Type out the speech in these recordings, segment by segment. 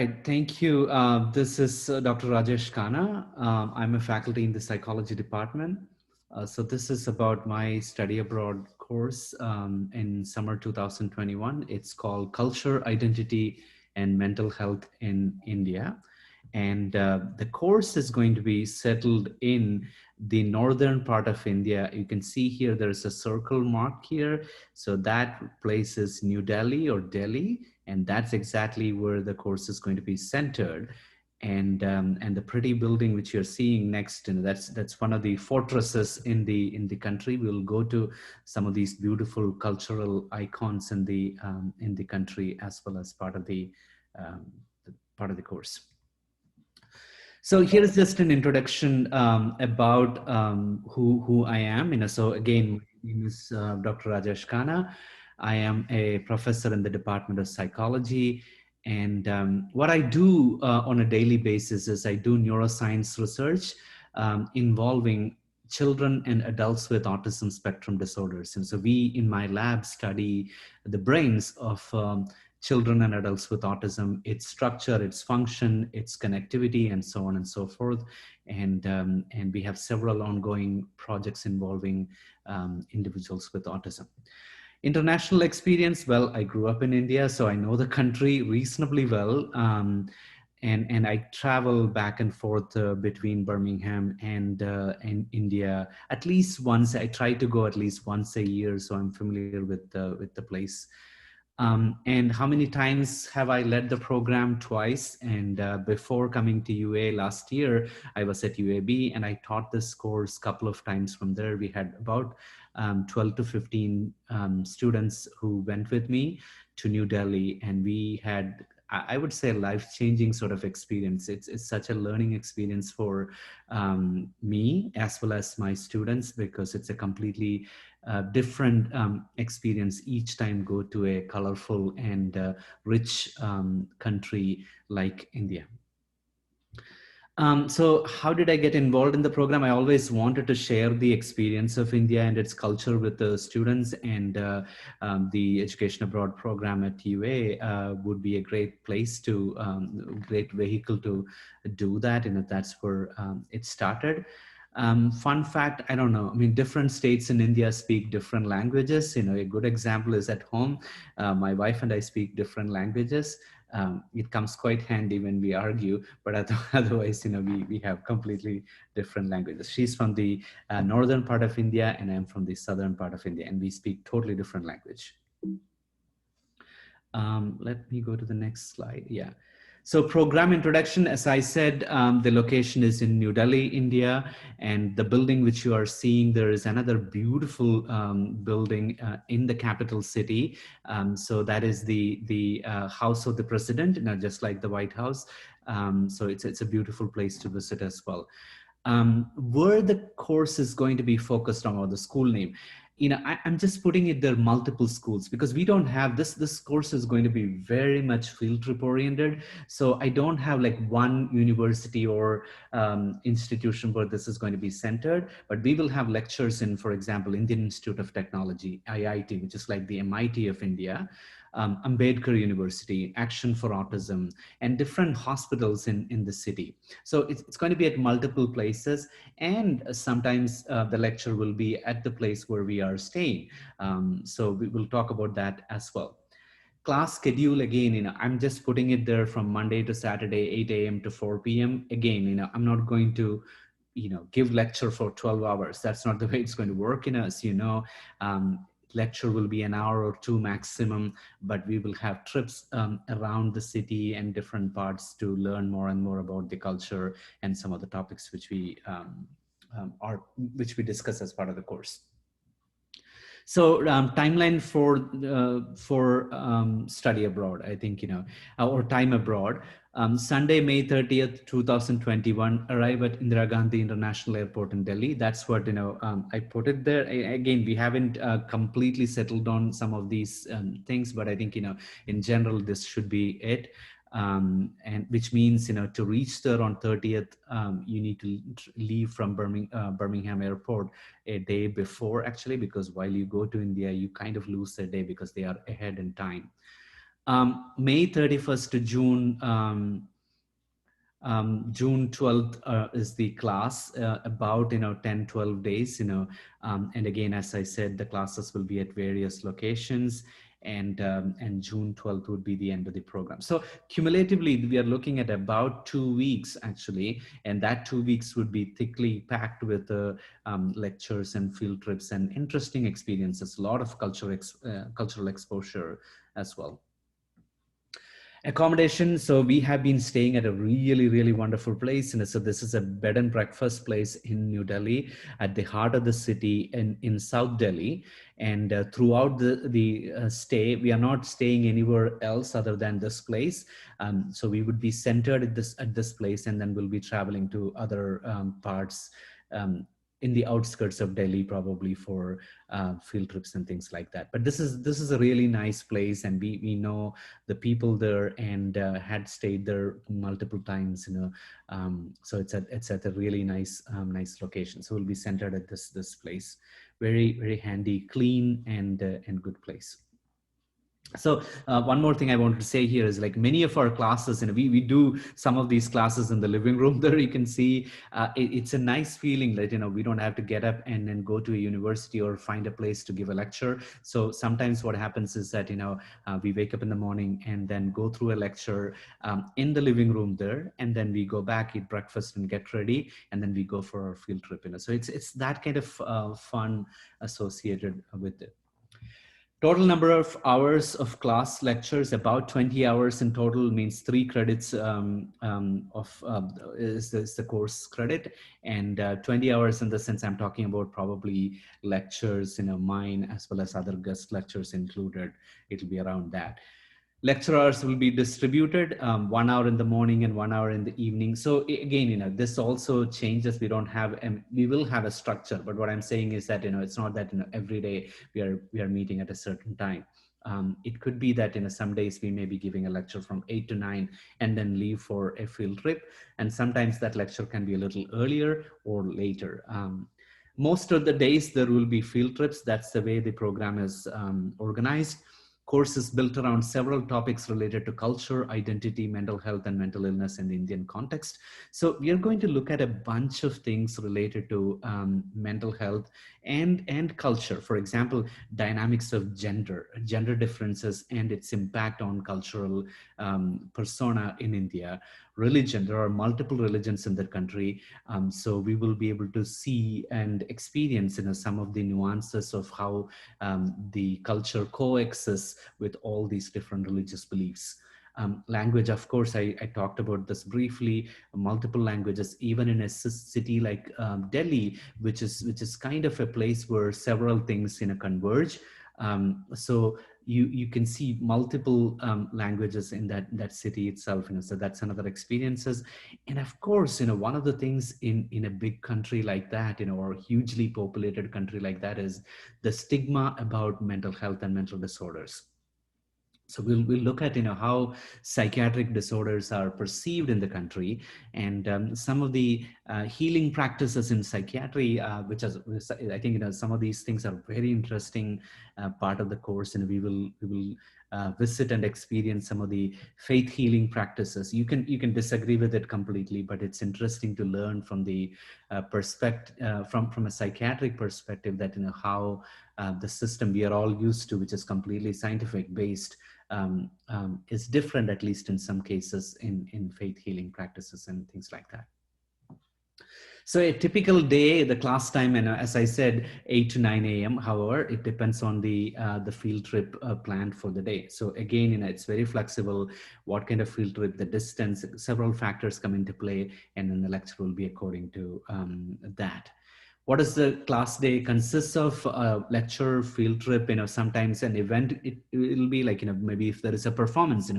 Right, thank you. This is Dr. Rajesh Kana. I'm a faculty in the psychology department. So this is about my study abroad course in summer 2021. It's called Culture, Identity, and Mental Health in India. And the course is going to be settled in the northern part of India. You can see here there's a circle mark here. So that place is New Delhi or Delhi, and that's exactly where the course is going to be centered. And the pretty building which you're seeing next, and that's one of the fortresses in the country. We'll go to some of these beautiful cultural icons in the country as well as um, part of the course. So here's just an introduction about who I am. So again, my name is Dr. Rajesh Kana. I am a professor in the Department of Psychology. And what I do on a daily basis is I do neuroscience research involving children and adults with autism spectrum disorders. And so we in my lab study the brains of children and adults with autism, its structure, its function, its connectivity, and so on and so forth. And we have several ongoing projects involving individuals with autism. International experience, well, I grew up in India, so I know the country reasonably well. And I travel back and forth between Birmingham and India at least once. I try to go at least once a year, so I'm familiar with the place. And how many times have I led the program? Twice. And before coming to UA last year, I was at UAB and I taught this course a couple of times from there. We had about 12 to 15 students who went with me to New Delhi, and we had, I would say, a life-changing sort of experience. It's such a learning experience for me as well as my students, because it's a completely different experience each time go to a colorful and rich country like India. So how did I get involved in the program? I always wanted to share the experience of India and its culture with the students, and the Education Abroad program at UA would be a great place to, great vehicle to do that. And that's where it started. Fun fact, I don't know, I mean, different states in India speak different languages. A good example is at home. My wife and I speak different languages. It comes quite handy when we argue, but otherwise, we have completely different languages. She's from the northern part of India, and I'm from the southern part of India, and we speak totally different language. Let me go to the next slide. Yeah. So program introduction, as I said, the location is in New Delhi, India, and the building which you are seeing, there is another beautiful building in the capital city. So that is the House of the President, just like the White House. So it's a beautiful place to visit as well. Where the course is going to be focused on, or the school name, I'm just putting it there multiple schools, because we don't have this course is going to be very much field trip oriented. So I don't have like one university or institution where this is going to be centered, but we will have lectures in, for example, Indian Institute of Technology, IIT, which is like the MIT of India, Ambedkar University, Action for Autism, and different hospitals in the city. So it's going to be at multiple places, and sometimes the lecture will be at the place where we are staying. So we will talk about that as well. Class schedule, again, I'm just putting it there from Monday to Saturday, 8 a.m. to 4 p.m. Again, I'm not going to give lecture for 12 hours. That's not the way it's going to work. As lecture will be an hour or two maximum, but we will have trips around the city and different parts to learn more and more about the culture and some of the topics which we which we discuss as part of the course. So timeline for study abroad, I think, or time abroad. Sunday, May 30th, 2021, arrive at Indira Gandhi International Airport in Delhi. That's what, I put it there. Again, we haven't completely settled on some of these things, but I think, in general, this should be it. And which means, to reach there on 30th, you need to leave from Birmingham Airport a day before, actually, because while you go to India, you kind of lose a day because they are ahead in time. May 31st to June 12th is the class, about 10 12 days, and again, as I said, the classes will be at various locations, and June 12th would be the end of the program. So cumulatively, we are looking at about 2 weeks actually, and that 2 weeks would be thickly packed with lectures and field trips and interesting experiences, a lot of cultural exposure as well. Accommodation, so we have been staying at a really wonderful place, and so this is a bed and breakfast place in New Delhi, at the heart of the city, in South Delhi. And throughout the stay, we are not staying anywhere else other than this place. So we would be centered at this place, and then we'll be traveling to other parts um, in the outskirts of Delhi, probably for field trips and things like that. But this is a really nice place, and we know the people there, and had stayed there multiple times. So it's at a really nice location. So we'll be centered at this place. Very handy, clean, and good place. So one more thing I wanted to say here is, like, many of our classes, we do some of these classes in the living room there. You can see it's a nice feeling that we don't have to get up and then go to a university or find a place to give a lecture. So sometimes what happens is that we wake up in the morning and then go through a lecture in the living room there, and then we go back, eat breakfast, and get ready, and then we go for our field trip. So it's that kind of fun associated with it. Total number of hours of class lectures, about 20 hours in total, means 3 credits of is the course credit, and 20 hours in the sense I'm talking about probably lectures, mine as well as other guest lectures included. It'll be around that. Lecturers will be distributed 1 hour in the morning and 1 hour in the evening. So again, this also changes. We don't have, we will have a structure, but what I'm saying is that it's not that every day we are meeting at a certain time. It could be that some days we may be giving a lecture from 8 to 9 and then leave for a field trip, and sometimes that lecture can be a little earlier or later. Most of the days there will be field trips. That's the way the program is organized. Course is built around several topics related to culture, identity, mental health, and mental illness in the Indian context. So we are going to look at a bunch of things related to mental health and culture. For example, dynamics of gender differences and its impact on cultural persona in India. Religion, there are multiple religions in the country. So we will be able to see and experience some of the nuances of how the culture coexists with all these different religious beliefs. Language, of course, I talked about this briefly. Multiple languages, even in a city like Delhi, which is kind of a place where several things converge. So you can see multiple languages in that city itself. So that's another experiences. And of course, one of the things in a big country like that, or a hugely populated country like that, is the stigma about mental health and mental disorders. So we'll look at how psychiatric disorders are perceived in the country, and some of the healing practices in psychiatry, which I think some of these things are very interesting part of the course, and we will visit and experience some of the faith healing practices. You can disagree with it completely, but it's interesting to learn from the perspective from a psychiatric perspective, that how the system we are all used to, which is completely scientific based, is different, at least in some cases, in faith healing practices and things like that. So a typical day, the class time, and as I said, 8 to 9 a.m. However, it depends on the field trip planned for the day. So again, it's very flexible. What kind of field trip, the distance, several factors come into play, and then the lecture will be according to that. What does the class day consists of? Lecture, field trip, sometimes an event. It'll be like, maybe if there is a performance,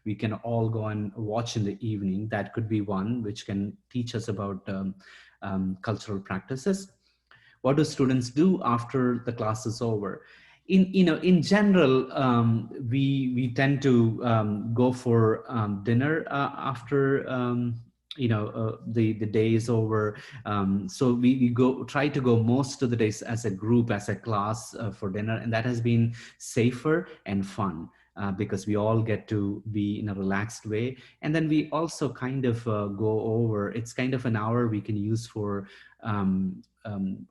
we can all go and watch in the evening. That could be one which can teach us about cultural practices. What do students do after the class is over? In general, we tend to go for dinner after the day is over. So we try to go most of the days as a group, as a class, for dinner, and that has been safer and fun. because we all get to be in a relaxed way. And then we also kind of go over, it's kind of an hour we can use for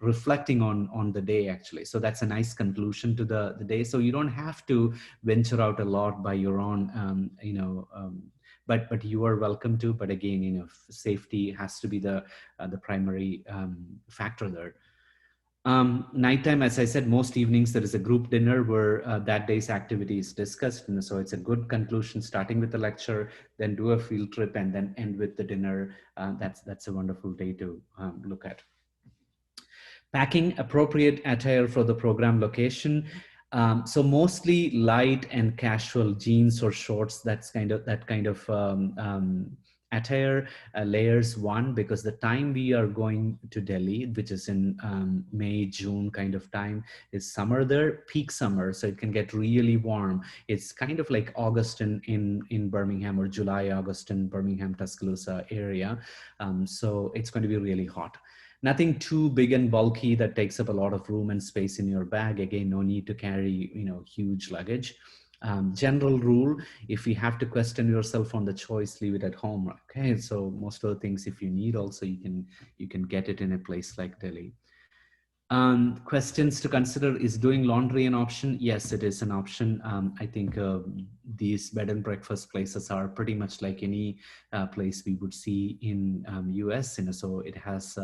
reflecting on the day, actually. So that's a nice conclusion to the day. So you don't have to venture out a lot by your own, but you are welcome to. But again, safety has to be the primary factor there. Nighttime, as I said, most evenings there is a group dinner where that day's activity is discussed. And so it's a good conclusion, starting with the lecture, then do a field trip, and then end with the dinner. That's a wonderful day to look at. Packing appropriate attire for the program location. So mostly light and casual jeans or shorts. That's that kind of attire. Layers one, because the time we are going to Delhi, which is in May, June kind of time, is summer there, peak summer. So it can get really warm. It's kind of like August in Birmingham, or July, August in Birmingham, Tuscaloosa area. So it's going to be really hot. Nothing too big and bulky that takes up a lot of room and space in your bag. Again, no need to carry, huge luggage. General rule, if you have to question yourself on the choice, leave it at home. Okay, so most of the things, if you need, also you can get it in a place like Delhi. Questions to consider: is doing laundry an option? Yes, it is an option. I think these bed and breakfast places are pretty much like any place we would see in US, so it has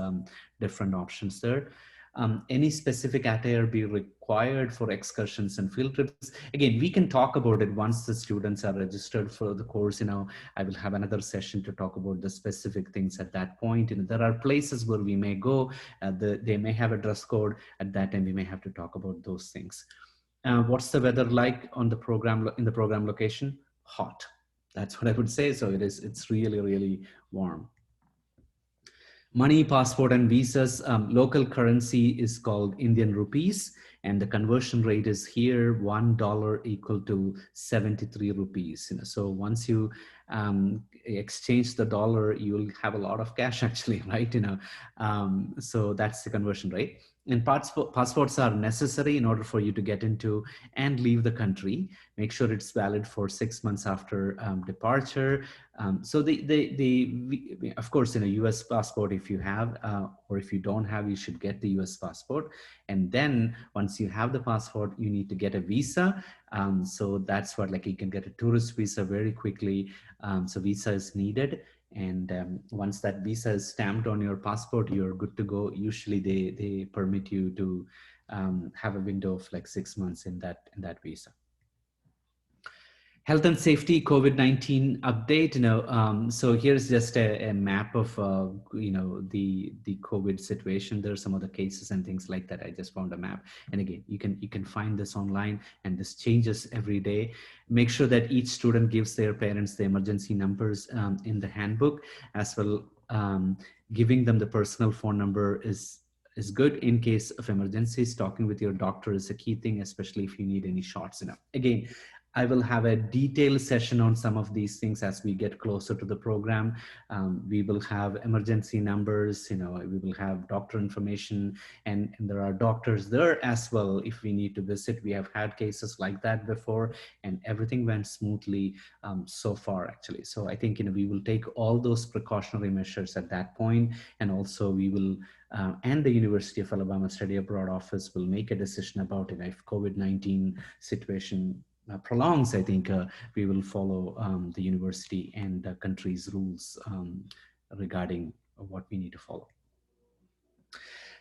different options there. Any specific attire be required for excursions and field trips? Again, we can talk about it once the students are registered for the course. I will have another session to talk about the specific things at that point. There are places where we may go, they may have a dress code. At that time, we may have to talk about those things. What's the weather like on the program, in the program location? Hot. That's what I would say. So it's really, really warm. Money, passport, and visas. Local currency is called Indian rupees, and the conversion rate is here $1 equal to 73 rupees. So once you exchange the dollar, you'll have a lot of cash, actually, right? So that's the conversion rate. And passports are necessary in order for you to get into and leave the country. Make sure it's valid for 6 months after departure. So of course, in a US passport, if you have, or if you don't have, you should get the US passport. And then once you have the passport, you need to get a visa. So that's what, like, you can get a tourist visa very quickly. So visa is needed. And once that visa is stamped on your passport, you're good to go. Usually they permit you to have a window of like 6 months in that visa. Health and safety, COVID-19 update. So here's just a map of the COVID situation. There are some other cases and things like that. I just found a map, and again, you can find this online, and this changes every day. Make sure that each student gives their parents the emergency numbers in the handbook, as well. Giving them the personal phone number is good in case of emergencies. Talking with your doctor is a key thing, especially if you need any shots. Again, I will have a detailed session on some of these things as we get closer to the program. We will have emergency numbers, we will have doctor information, and there are doctors there as well if we need to visit. We have had cases like that before, and everything went smoothly so far, actually. So I think, we will take all those precautionary measures at that point, and also we will, and the University of Alabama Study Abroad office will make a decision about it. If COVID-19 situation prolongs, I think we will follow the university and the country's rules regarding what we need to follow.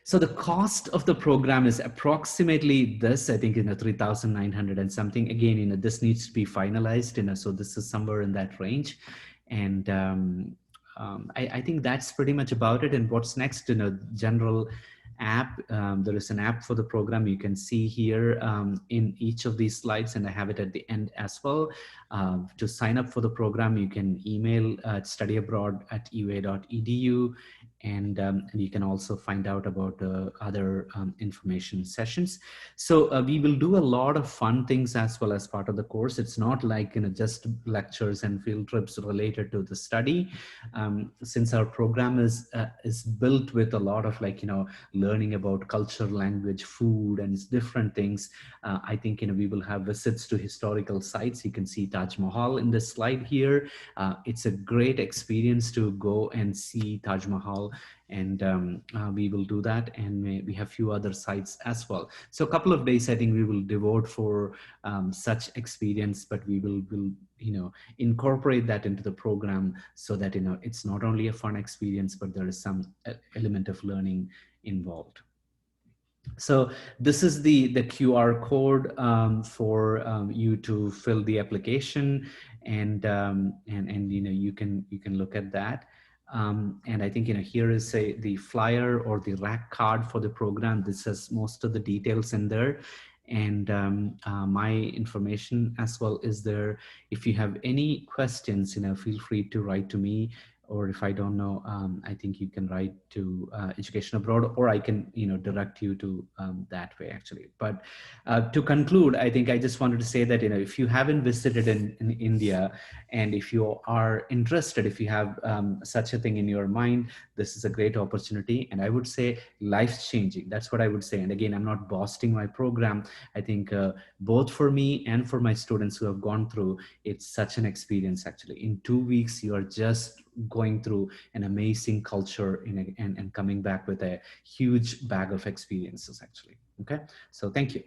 So the cost of the program is approximately this, I think, 3,900 and something. Again, this needs to be finalized, so this is somewhere in that range. And I think that's pretty much about it. And what's next, general app. There is an app for the program. You can see here in each of these slides, and I have it at the end as well. To sign up for the program, you can email studyabroad@ua.edu, and you can also find out about other information sessions. So we will do a lot of fun things as well as part of the course. It's not like just lectures and field trips related to the study. Since our program is built with a lot of learning about culture, language, food, and different things. I think we will have visits to historical sites. You can see Taj Mahal in this slide here. It's a great experience to go and see Taj Mahal, and we will do that. And we have few other sites as well. So a couple of days I think we will devote for such experience, but we will incorporate that into the program so that it's not only a fun experience, but there is some element of learning involved. So this is the QR code for you to fill the application, and you can look at that. And I think here is the flyer or the rack card for the program. This has most of the details in there, and my information as well is there. If you have any questions, feel free to write to me, or if I don't know, I think you can write to Education Abroad, or I can, direct you to that way actually. But to conclude, I think I just wanted to say that, if you haven't visited in India, and if you are interested, if you have such a thing in your mind, this is a great opportunity. And I would say life-changing. That's what I would say. And again, I'm not boasting my program. I think both for me and for my students who have gone through, it's such an experience actually. In 2 weeks, you are just going through an amazing culture and coming back with a huge bag of experiences actually. Okay, so thank you.